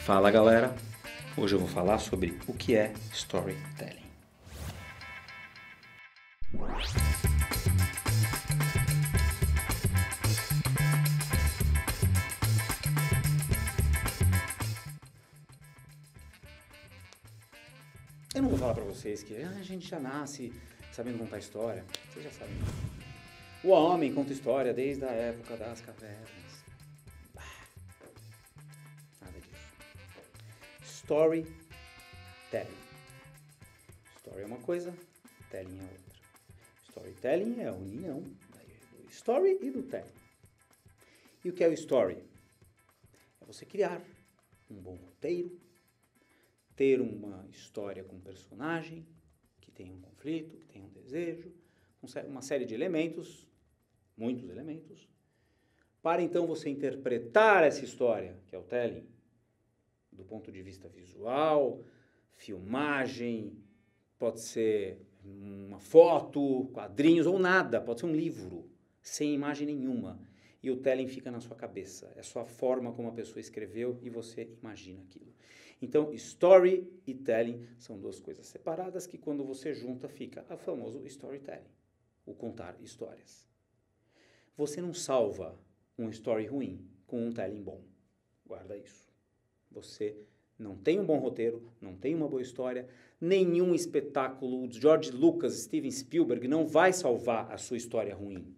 Fala galera, hoje eu vou falar sobre o que é storytelling. Eu não vou falar pra vocês que a gente já nasce sabendo contar história, vocês já sabem. O homem conta história desde a época das cavernas. Nada disso. Storytelling. Story é uma coisa, telling é outra. Storytelling é a união do story e do telling. E o que é o story? É você criar um bom roteiro, ter uma história com um personagem que tem um conflito, que tem um desejo, uma série de elementos, muitos elementos, para então você interpretar essa história, que é o telling, do ponto de vista visual, filmagem, pode ser uma foto, quadrinhos ou nada, pode ser um livro, sem imagem nenhuma. E o telling fica na sua cabeça, é a sua forma como a pessoa escreveu e você imagina aquilo. Então, story e telling são duas coisas separadas que quando você junta fica o famoso storytelling, o contar histórias. Você não salva um story ruim com um telling bom, guarda isso. Você não tem um bom roteiro, não tem uma boa história, nenhum espetáculo, George Lucas, Steven Spielberg não vai salvar a sua história ruim.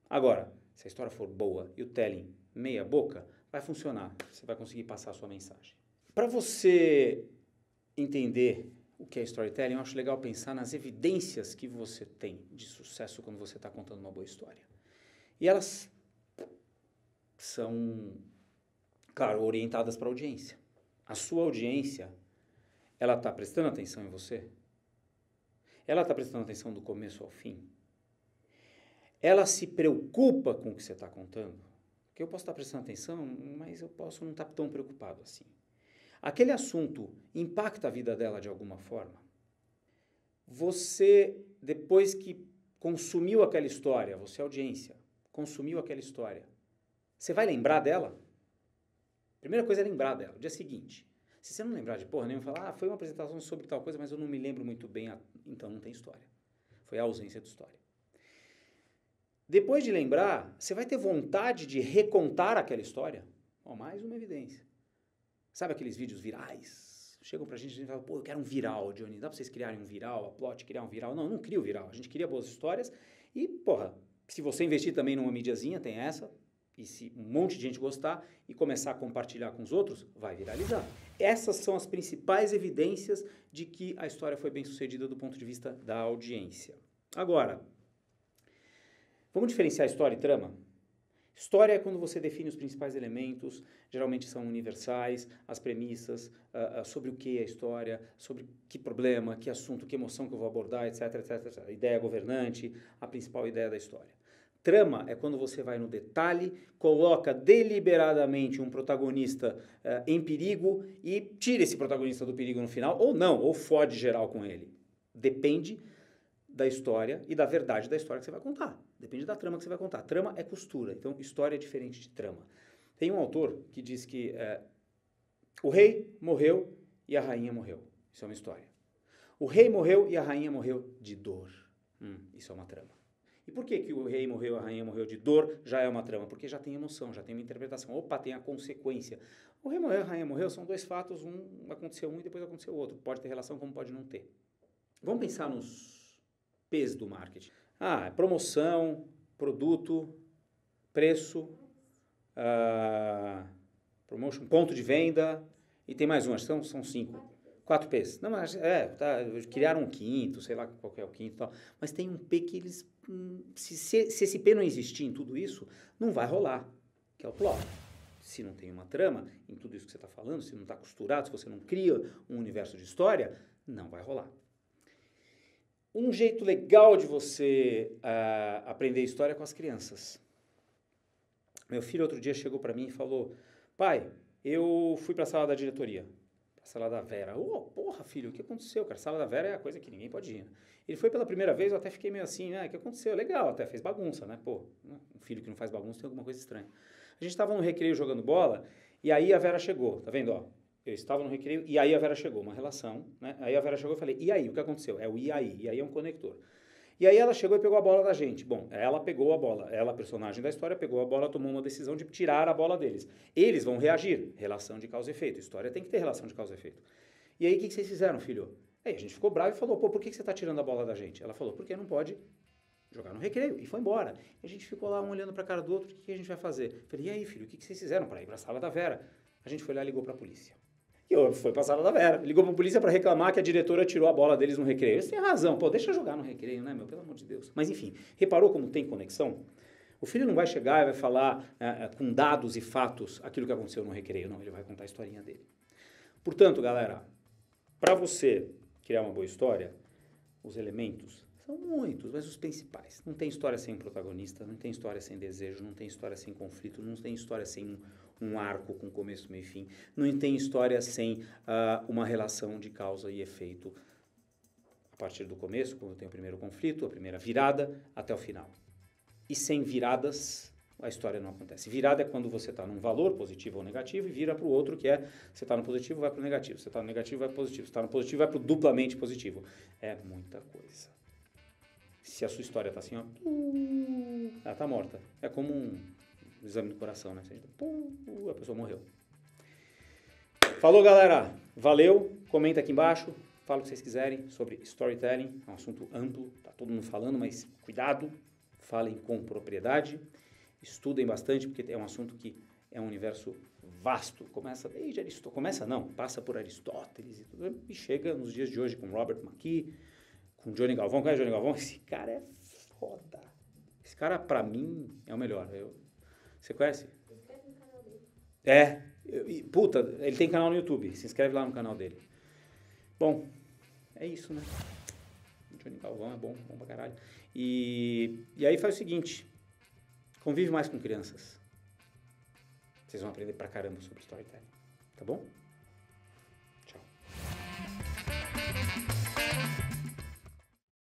Agora, se a história for boa e o telling meia boca, vai funcionar, você vai conseguir passar a sua mensagem. Para você entender o que é storytelling, eu acho legal pensar nas evidências que você tem de sucesso quando você está contando uma boa história. E elas são, claro, orientadas para a audiência. A sua audiência, ela está prestando atenção em você? Ela está prestando atenção do começo ao fim? Ela se preocupa com o que você está contando? Porque eu posso estar prestando atenção, mas eu posso não estar tão preocupado assim. Aquele assunto impacta a vida dela de alguma forma? Você, depois que consumiu aquela história, você audiência, consumiu aquela história, você vai lembrar dela? Primeira coisa é lembrar dela, o dia seguinte. Se você não lembrar de porra nenhuma, falar, foi uma apresentação sobre tal coisa, mas eu não me lembro muito bem, então não tem história. Foi a ausência de história. Depois de lembrar, você vai ter vontade de recontar aquela história? Mais uma evidência. Sabe aqueles vídeos virais? Chegam pra gente e falam, pô, eu quero um viral, Johnny. Dá pra vocês criarem um viral, a Plot criar um viral? Não, eu não crio viral. A gente cria boas histórias e, porra, se você investir também numa mídiazinha, tem essa, e se um monte de gente gostar e começar a compartilhar com os outros, vai viralizar. Essas são as principais evidências de que a história foi bem sucedida do ponto de vista da audiência. Agora, vamos diferenciar história e trama? História é quando você define os principais elementos, geralmente são universais, as premissas, sobre o que é a história, sobre que problema, que assunto, que emoção que eu vou abordar, etc, etc, etc. A ideia governante, a principal ideia da história. Trama é quando você vai no detalhe, coloca deliberadamente um protagonista em perigo e tira esse protagonista do perigo no final, ou não, ou fode geral com ele. Depende da história e da verdade da história que você vai contar. Depende da trama que você vai contar. Trama é costura, então história é diferente de trama. Tem um autor que diz que o rei morreu e a rainha morreu. Isso é uma história. O rei morreu e a rainha morreu de dor. Isso é uma trama. E por que o rei morreu e a rainha morreu de dor já é uma trama? Porque já tem emoção, já tem uma interpretação. Opa, tem a consequência. O rei morreu e a rainha morreu são dois fatos, aconteceu um e depois aconteceu outro. Pode ter relação como pode não ter. Vamos pensar nos P's do marketing. Promoção, produto, preço, promotion, ponto de venda, e tem mais um, acho que são 5. 4 P's. Não, mas criaram um quinto, sei lá qual que é o quinto e tal, mas tem um P que eles, se esse P não existir em tudo isso, não vai rolar, que é o plot. Se não tem uma trama em tudo isso que você está falando, se não está costurado, se você não cria um universo de história, não vai rolar. Um jeito legal de você aprender história é com as crianças. Meu filho outro dia chegou para mim e falou, pai, eu fui para a sala da diretoria, para a sala da Vera. Porra, filho, o que aconteceu, cara? A sala da Vera é a coisa que ninguém pode ir. Ele foi pela primeira vez, eu até fiquei meio assim, o que aconteceu? Legal, até fez bagunça, né? Pô, um filho que não faz bagunça tem alguma coisa estranha. A gente estava no recreio jogando bola E aí a Vera chegou, tá vendo, ó? Eu estava no recreio e aí a Vera chegou, uma relação, né? Aí a Vera chegou e falei, e aí, o que aconteceu? É o e aí é um conector. E aí ela chegou e pegou a bola da gente. Bom, ela pegou a bola, ela, personagem da história, pegou a bola, tomou uma decisão de tirar a bola deles. Eles vão reagir, relação de causa e efeito. História tem que ter relação de causa e efeito. E aí o que vocês fizeram, filho? Aí a gente ficou bravo e falou, pô, por que você tá tirando a bola da gente? Ela falou, porque não pode jogar no recreio. E foi embora. E a gente ficou lá um olhando pra cara do outro, o que a gente vai fazer? Eu falei, e aí, filho, o que vocês fizeram para ir pra sala da Vera? A gente foi lá e ligou pra polícia. E eu fui pra sala da Vera. Ligou pra polícia pra reclamar que a diretora tirou a bola deles no recreio. Eles têm razão. Pô, deixa eu jogar no recreio, né, meu? Pelo amor de Deus. Mas enfim, reparou como tem conexão? O filho não vai chegar e vai falar com dados e fatos aquilo que aconteceu no recreio. Não, ele vai contar a historinha dele. Portanto, galera, para você criar uma boa história, os elementos são muitos, mas os principais. Não tem história sem protagonista, não tem história sem desejo, não tem história sem conflito, não tem história sem um arco com começo, meio e fim. Não tem história sem uma relação de causa e efeito a partir do começo, quando tem o primeiro conflito, a primeira virada, até o final. E sem viradas, a história não acontece. Virada é quando você está num valor, positivo ou negativo, e vira para o outro, que é, você está no positivo, vai para o negativo. Você está no negativo, vai para o positivo. Você está no positivo, vai para o duplamente positivo. É muita coisa. Se a sua história está assim, ó, ela está morta. É como um exame do coração, né? A pessoa morreu. Falou, galera. Valeu. Comenta aqui embaixo. Fala o que vocês quiserem sobre storytelling. É um assunto amplo. Tá todo mundo falando, mas cuidado. Falem com propriedade. Estudem bastante, porque é um assunto que é um universo vasto. Começa desde Aristóteles. Começa não. Passa por Aristóteles e tudo. E chega nos dias de hoje com Robert McKee, com Johnny Galvão. Qual é Johnny Galvão? Esse cara é foda. Esse cara, pra mim, é o melhor. Você conhece? Se inscreve no canal dele. Puta, ele tem canal no YouTube. Se inscreve lá no canal dele. Bom, é isso, né? Johnny Galvão é bom pra caralho. E aí faz o seguinte. Convive mais com crianças. Vocês vão aprender pra caramba sobre storytelling. Tá bom?